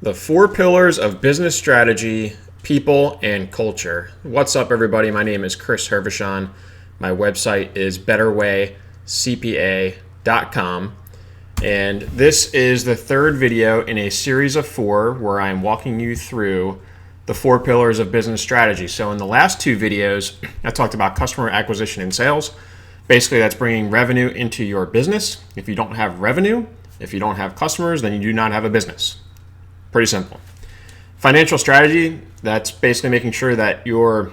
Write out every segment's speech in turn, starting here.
The 4 pillars of business strategy, people, and culture. What's up, everybody? My name is Chris Hervochon. My website is betterwaycpa.com. And this is the third video in a series of 4 where I'm walking you through the 4 pillars of business strategy. So in the last 2 videos, I talked about customer acquisition and sales. Basically, that's bringing revenue into your business. If you don't have revenue, if you don't have customers, then you do not have a business. Pretty simple. Financial strategy, that's basically making sure that your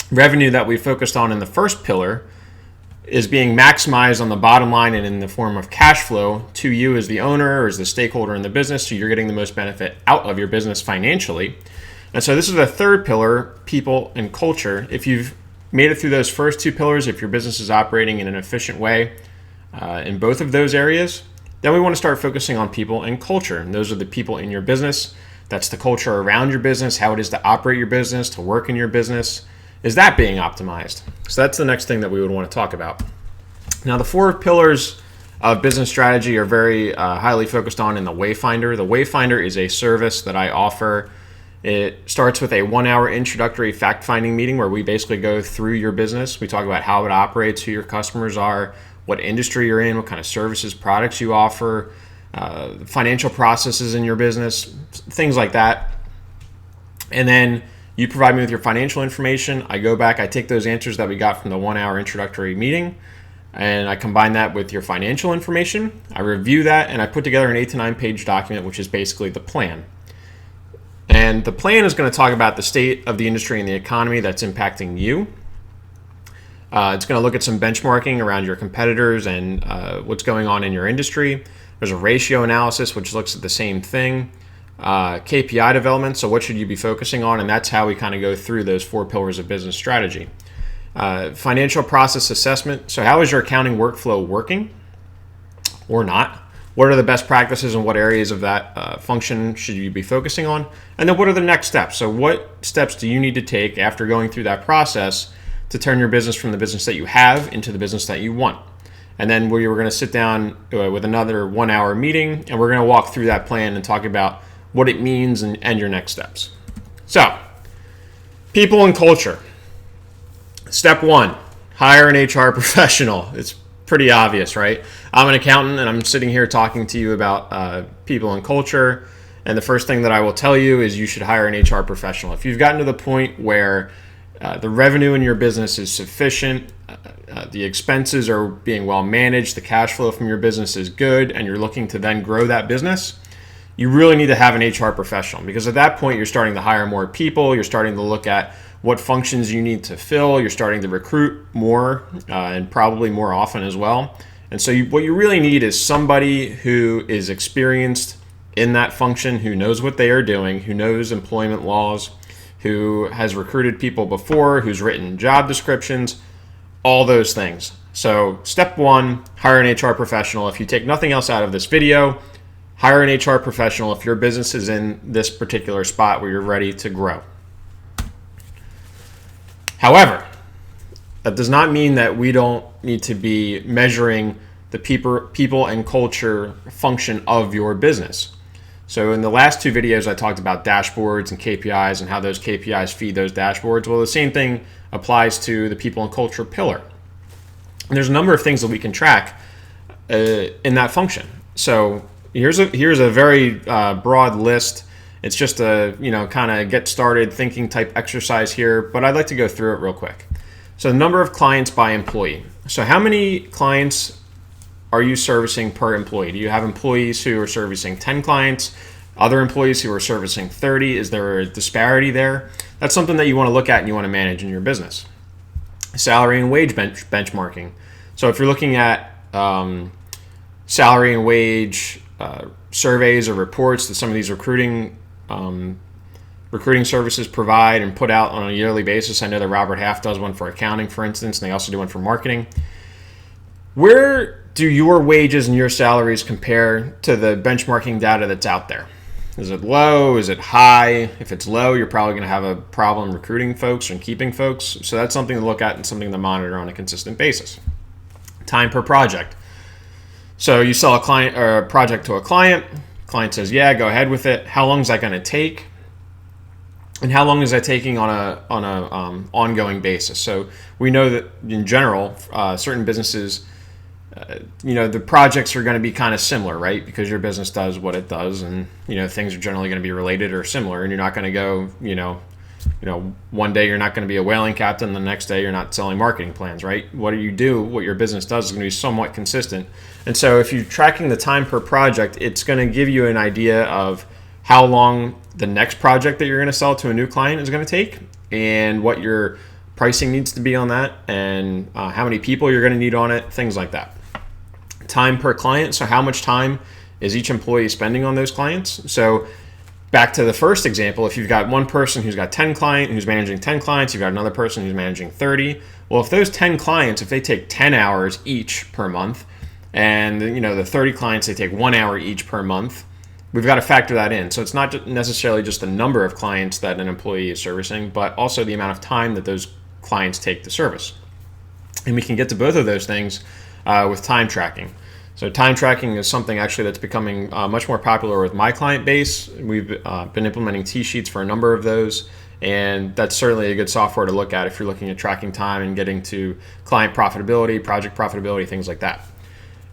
revenue that we focused on in the first pillar is being maximized on the bottom line and in the form of cash flow to you as the owner or as the stakeholder in the business, so you're getting the most benefit out of your business financially. And so this is the third pillar, people and culture. If you've made it through those first 2 pillars, if your business is operating in an efficient way in both of those areas, then we want to start focusing on people and culture. And those are the people in your business. That's the culture around your business, how it is to operate your business, to work in your business. Is that being optimized? So that's the next thing that we would want to talk about. Now, the 4 pillars of business strategy are very highly focused on in the Wayfinder. The Wayfinder is a service that I offer. It starts with a 1-hour introductory fact-finding meeting where we basically go through your business. We talk about how it operates, who your customers are, what industry you're in, what kind of services, products you offer, financial processes in your business, things like that. And then you provide me with your financial information. I go back, I take those answers that we got from the 1-hour introductory meeting, and I combine that with your financial information. I review that, and I put together an 8 to 9 page document, which is basically the plan. And the plan is going to talk about the state of the industry and the economy that's impacting you. It's going to look at some benchmarking around your competitors and what's going on in your industry. There's a ratio analysis, which looks at the same thing. KPI development, so what should you be focusing on? And that's how we kind of go through those 4 pillars of business strategy. Financial process assessment, so how is your accounting workflow working or not? What are the best practices and what areas of that function should you be focusing on? And then what are the next steps? So what steps do you need to take after going through that process to turn your business from the business that you have into the business that you want? And then we were going to sit down with another 1-hour meeting, and we're going to walk through that plan and talk about what it means and your next steps. So, people and culture. Step 1, hire an HR professional. It's pretty obvious, right? I'm an accountant, and I'm sitting here talking to you about people and culture. And the first thing that I will tell you is you should hire an HR professional. If you've gotten to the point where the revenue in your business is sufficient, the expenses are being well managed, the cash flow from your business is good, and you're looking to then grow that business, you really need to have an HR professional, because at that point you're starting to hire more people, you're starting to look at what functions you need to fill, you're starting to recruit more and probably more often as well. And so what you really need is somebody who is experienced in that function, who knows what they are doing, who knows employment laws, who has recruited people before, who's written job descriptions, all those things. So step 1, hire an HR professional. If you take nothing else out of this video, hire an HR professional if your business is in this particular spot where you're ready to grow. However, that does not mean that we don't need to be measuring the people and culture function of your business. So in the last 2 videos, I talked about dashboards and KPIs and how those KPIs feed those dashboards. Well, the same thing applies to the people and culture pillar. And there's a number of things that we can track in that function. So here's a very broad list. It's just a kind of get started thinking type exercise here, but I'd like to go through it real quick. So the number of clients by employee. So how many clients are you servicing per employee? Do you have employees who are servicing 10 clients, other employees who are servicing 30? Is there a disparity there? That's something that you want to look at and you want to manage in your business. Salary and wage benchmarking. So if you're looking at salary and wage surveys or reports that some of these recruiting services provide and put out on a yearly basis. I know that Robert Half does one for accounting, for instance, and they also do one for marketing. Where do your wages and your salaries compare to the benchmarking data that's out there? Is it low? Is it high? If it's low, you're probably going to have a problem recruiting folks and keeping folks. So that's something to look at and something to monitor on a consistent basis. Time per project. So you sell a client or a project to a client. Client says, yeah, go ahead with it. How long is that going to take? And how long is that taking on a ongoing basis? So we know that in general, certain businesses, the projects are going to be kind of similar, right? Because your business does what it does, and things are generally going to be related or similar. And you're not going to go, one day you're not going to be a whaling captain, the next day you're not selling marketing plans, right? What your business does is going to be somewhat consistent. And so if you're tracking the time per project, it's going to give you an idea of how long the next project that you're going to sell to a new client is going to take, and what your pricing needs to be on that, and how many people you're going to need on it, things like that. Time per client, so how much time is each employee spending on those clients? So back to the first example, if you've got one person who's got 10 clients, who's managing 10 clients, you've got another person who's managing 30. Well, if those 10 clients, if they take 10 hours each per month, and the 30 clients, they take 1 hour each per month, we've got to factor that in. So it's not necessarily just the number of clients that an employee is servicing, but also the amount of time that those clients take to service. And we can get to both of those things with time tracking. So time tracking is something actually that's becoming much more popular with my client base. We've been implementing T-sheets for a number of those, and that's certainly a good software to look at if you're looking at tracking time and getting to client profitability, project profitability, things like that.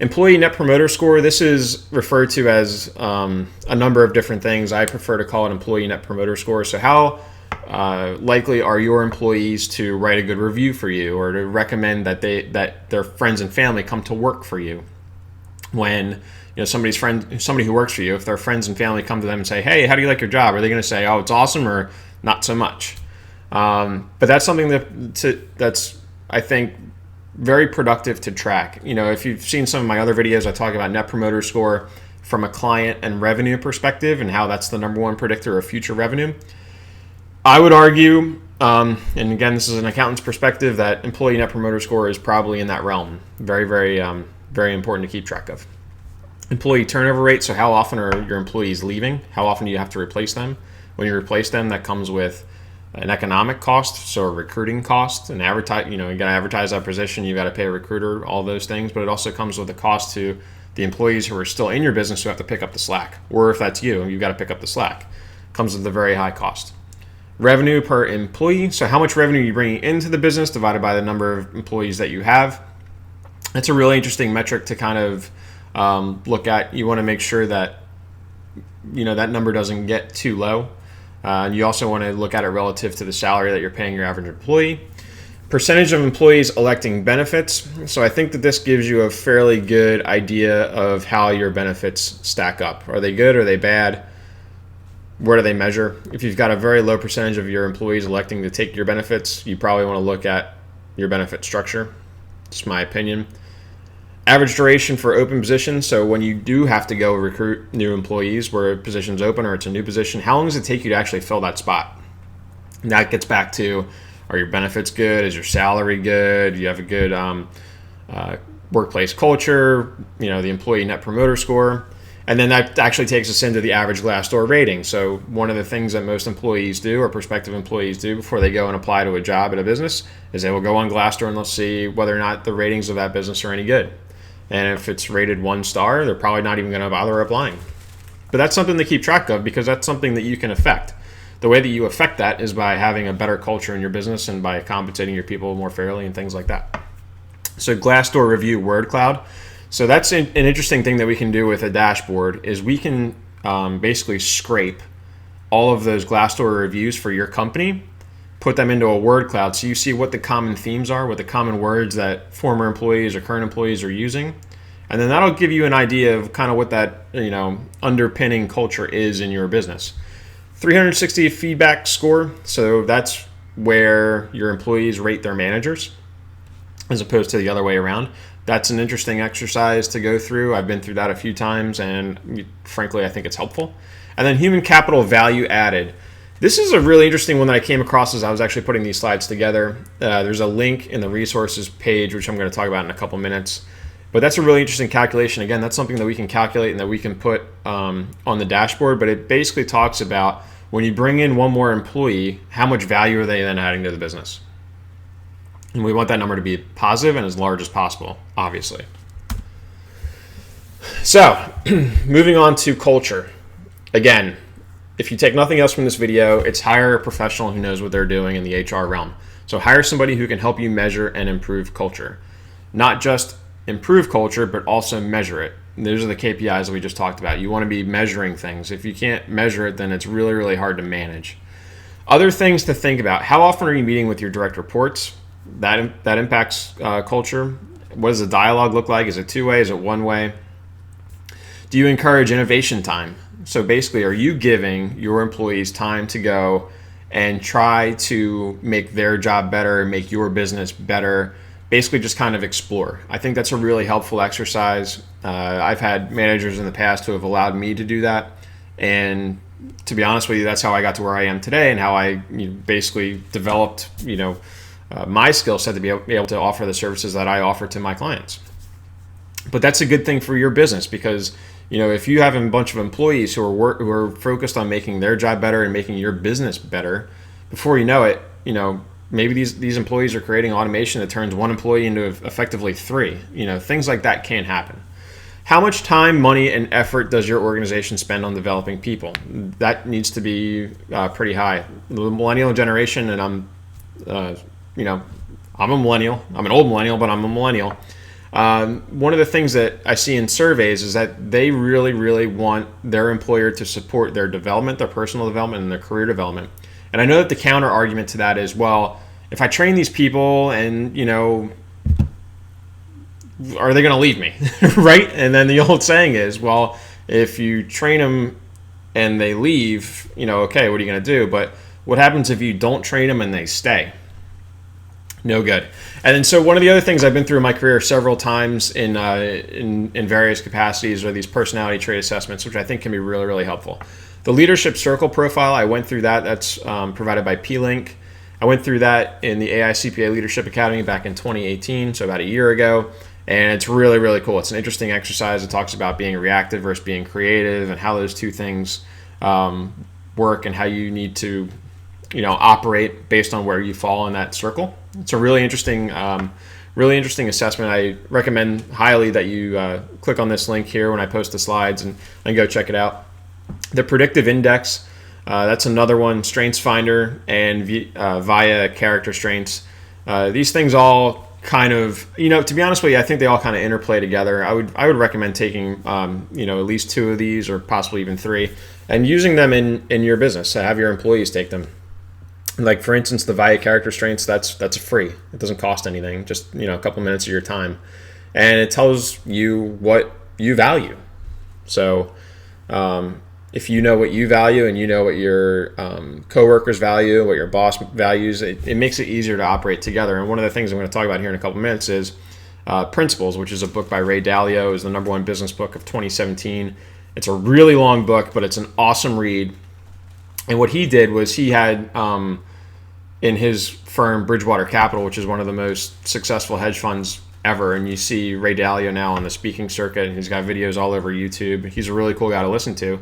Employee Net Promoter Score, this is referred to as a number of different things. I prefer to call it Employee Net Promoter Score. So how likely are your employees to write a good review for you, or to recommend that their friends and family come to work for you? When somebody who works for you, if their friends and family come to them and say, hey, how do you like your job? Are they going to say, oh, it's awesome, or not so much? But that's something that's, I think, very productive to track. If you've seen some of my other videos, I talk about Net Promoter Score from a client and revenue perspective, and how that's the number one predictor of future revenue. I would argue, and again, this is an accountant's perspective, that Employee Net Promoter Score is probably in that realm. Very, very, very important to keep track of. Employee turnover rate, so how often are your employees leaving? How often do you have to replace them? When you replace them, that comes with an economic cost, so a recruiting cost, and you got to advertise that position, you got to pay a recruiter, all those things, but it also comes with a cost to the employees who are still in your business who have to pick up the slack. Or if that's you've got to pick up the slack. It comes with a very high cost. Revenue per employee, so how much revenue you're bringing into the business divided by the number of employees that you have. That's a really interesting metric to kind of look at. You want to make sure that that number doesn't get too low. And you also want to look at it relative to the salary that you're paying your average employee. Percentage of employees electing benefits. So I think that this gives you a fairly good idea of how your benefits stack up. Are they good? Are they bad? Where do they measure? If you've got a very low percentage of your employees electing to take your benefits, you probably want to look at your benefit structure. Just my opinion. Average duration for open positions. So when you do have to go recruit new employees where a position's open or it's a new position, how long does it take you to actually fill that spot? And that gets back to, are your benefits good? Is your salary good? Do you have a good workplace culture? The employee net promoter score. And then that actually takes us into the average Glassdoor rating. So one of the things that most employees do, or prospective employees do, before they go and apply to a job at a business, is they will go on Glassdoor and they'll see whether or not the ratings of that business are any good. And if it's rated 1 star, they're probably not even going to bother applying. But that's something to keep track of, because that's something that you can affect. The way that you affect that is by having a better culture in your business and by compensating your people more fairly and things like that. So Glassdoor review word cloud. So that's an interesting thing that we can do with a dashboard, is we can basically scrape all of those Glassdoor reviews for your company, put them into a word cloud, so you see what the common themes are, what the common words that former employees or current employees are using. And then that'll give you an idea of kind of what that underpinning culture is in your business. 360 feedback score, so that's where your employees rate their managers as opposed to the other way around. That's an interesting exercise to go through. I've been through that a few times, and frankly, I think it's helpful. And then human capital value added. This is a really interesting one that I came across as I was actually putting these slides together. There's a link in the resources page, which I'm going to talk about in a couple minutes. But that's a really interesting calculation. Again, that's something that we can calculate and that we can put on the dashboard. But it basically talks about when you bring in one more employee, how much value are they then adding to the business? And we want that number to be positive and as large as possible, obviously. So moving on to culture. Again, if you take nothing else from this video, it's hire a professional who knows what they're doing in the HR realm. So hire somebody who can help you measure and improve culture. Not just improve culture, but also measure it. And those are the KPIs that we just talked about. You want to be measuring things. If you can't measure it, then it's really, really hard to manage. Other things to think about. How often are you meeting with your direct reports? That impacts culture. What does the dialogue look like? Is it two-way? Is it one-way? Do you encourage innovation time? So basically, are you giving your employees time to go and try to make their job better, make your business better, basically just kind of explore? I think that's a really helpful exercise. I've had managers in the past who have allowed me to do that. And to be honest with you, that's how I got to where I am today and how I basically developed my skill set to be able to offer the services that I offer to my clients. But that's a good thing for your business because if you have a bunch of employees who are focused on making their job better and making your business better, before you know it, maybe these employees are creating automation that turns one employee into effectively three. Things like that can happen. How much time, money, and effort does your organization spend on developing people? That needs to be pretty high. The millennial generation, and I'm a millennial. I'm an old millennial, but I'm a millennial. One of the things that I see in surveys is that they really, really want their employer to support their development, their personal development, and their career development. And I know that the counter argument to that is, well, if I train these people and, are they going to leave me, right? And then the old saying is, well, if you train them and they leave, okay, what are you going to do? But what happens if you don't train them and they stay? No good. And then so one of the other things I've been through in my career several times in various capacities are these personality trait assessments, which I think can be really, really helpful. The leadership circle profile, I went through that. That's provided by pLink. I went through that in the AICPA Leadership Academy back in 2018, so about a year ago. And it's really, really cool. It's an interesting exercise. It talks about being reactive versus being creative and how those two things work and how you need to operate based on where you fall in that circle. It's a really interesting assessment. I recommend highly that you click on this link here when I post the slides and go check it out. The predictive index, that's another one. Strengths Finder and via character strengths. These things all kind of, to be honest with you, I think they all kind of interplay together. I would recommend taking, at least two of these or possibly even three and using them in your business. So have your employees take them. Like for instance, the VIA character strengths, that's free. It doesn't cost anything, just a couple minutes of your time, and it tells you what you value. So if you know what you value and you know what your coworkers value, what your boss values, it makes it easier to operate together. And one of the things I'm going to talk about here in a couple minutes is Principles, which is a book by Ray Dalio. It was the #1 business book of 2017. It's a really long book, but it's an awesome read. And what he did was he had in his firm, Bridgewater Capital, which is one of the most successful hedge funds ever. And you see Ray Dalio now on the speaking circuit, and he's got videos all over YouTube. He's a really cool guy to listen to.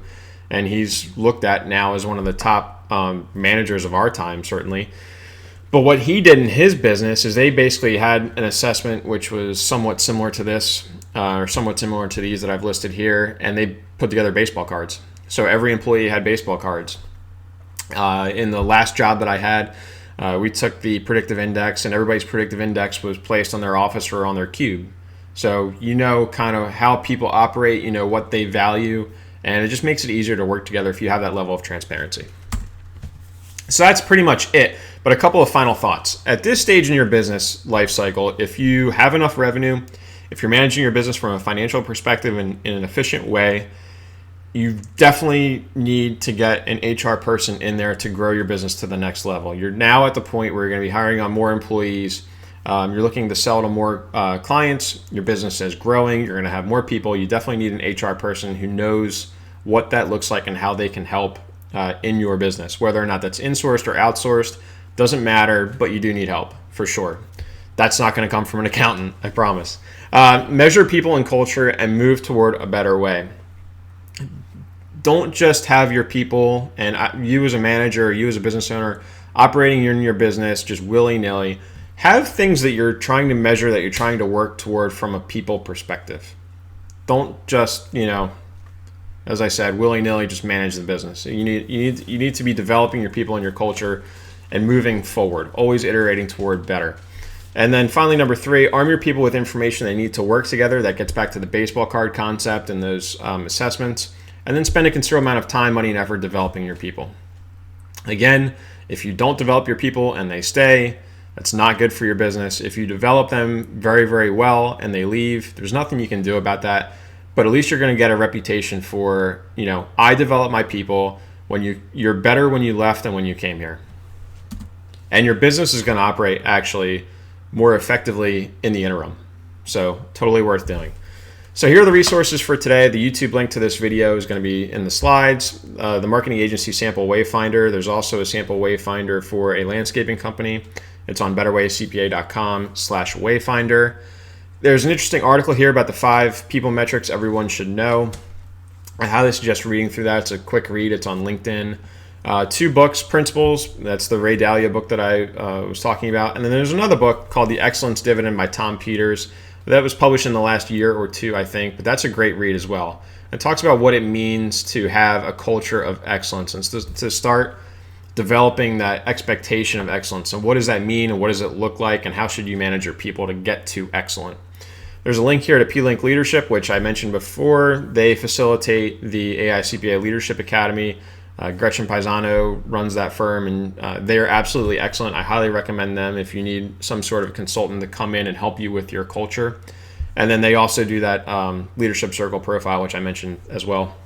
And he's looked at now as one of the top managers of our time, certainly. But what he did in his business is they basically had an assessment which was somewhat similar to this, or somewhat similar to these that I've listed here, and they put together baseball cards. So every employee had baseball cards. In the last job that I had, we took the predictive index, and everybody's predictive index was placed on their office or on their cube. So kind of how people operate, what they value, and it just makes it easier to work together if you have that level of transparency. So that's pretty much it. But a couple of final thoughts. At this stage in your business life cycle, if you have enough revenue, if you're managing your business from a financial perspective in an efficient way, you definitely need to get an HR person in there to grow your business to the next level. You're now at the point where you're going to be hiring on more employees. You're looking to sell to more clients. Your business is growing. You're going to have more people. You definitely need an HR person who knows what that looks like and how they can help in your business. Whether or not that's insourced or outsourced, doesn't matter, but you do need help for sure. That's not going to come from an accountant, I promise. Measure people and culture and move toward a better way. Don't just have your people and you as a manager or you as a business owner operating in your business just willy-nilly. Have things that you're trying to measure, that you're trying to work toward from a people perspective. Don't just, as I said, willy-nilly just manage the business. You need to be developing your people and your culture and moving forward, always iterating toward better. And then finally, number 3, arm your people with information they need to work together. That gets back to the baseball card concept and those assessments. And then spend a considerable amount of time, money, and effort developing your people. Again, if you don't develop your people and they stay, that's not good for your business. If you develop them very, very well and they leave, there's nothing you can do about that. But at least you're going to get a reputation for, I develop my people. When you're better when you left than when you came here. And your business is going to operate actually more effectively in the interim. So totally worth doing. So here are the resources for today. The YouTube link to this video is going to be in the slides. The marketing agency sample Wayfinder. There's also a sample Wayfinder for a landscaping company. It's on betterwaycpa.com/Wayfinder. There's an interesting article here about the 5 people metrics everyone should know. I highly suggest reading through that. It's a quick read. It's on LinkedIn. 2 books, Principles. That's the Ray Dalio book that I was talking about. And then there's another book called The Excellence Dividend by Tom Peters. That was published in the last year or 2, I think. But that's a great read as well. It talks about what it means to have a culture of excellence and to start developing that expectation of excellence. And what does that mean and what does it look like and how should you manage your people to get to excellent? There's a link here to pLink Leadership, which I mentioned before. They facilitate the AI CPA Leadership Academy. Gretchen Paisano runs that firm, and they are absolutely excellent. I highly recommend them if you need some sort of consultant to come in and help you with your culture. And then they also do that Leadership Circle profile, which I mentioned as well.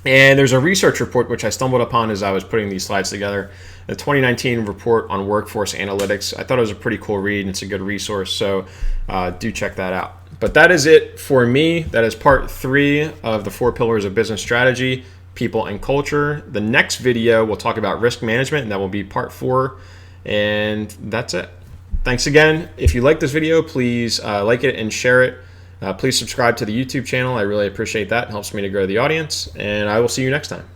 And there's a research report, which I stumbled upon as I was putting these slides together, the 2019 report on workforce analytics. I thought it was a pretty cool read, and it's a good resource, so do check that out. But that is it for me. That is part 3 of the 4 pillars of business strategy, people and culture. The next video, we'll talk about risk management, and that will be part 4. And that's it. Thanks again. If you like this video, please like it and share it. Please subscribe to the YouTube channel. I really appreciate that. It helps me to grow the audience. And I will see you next time.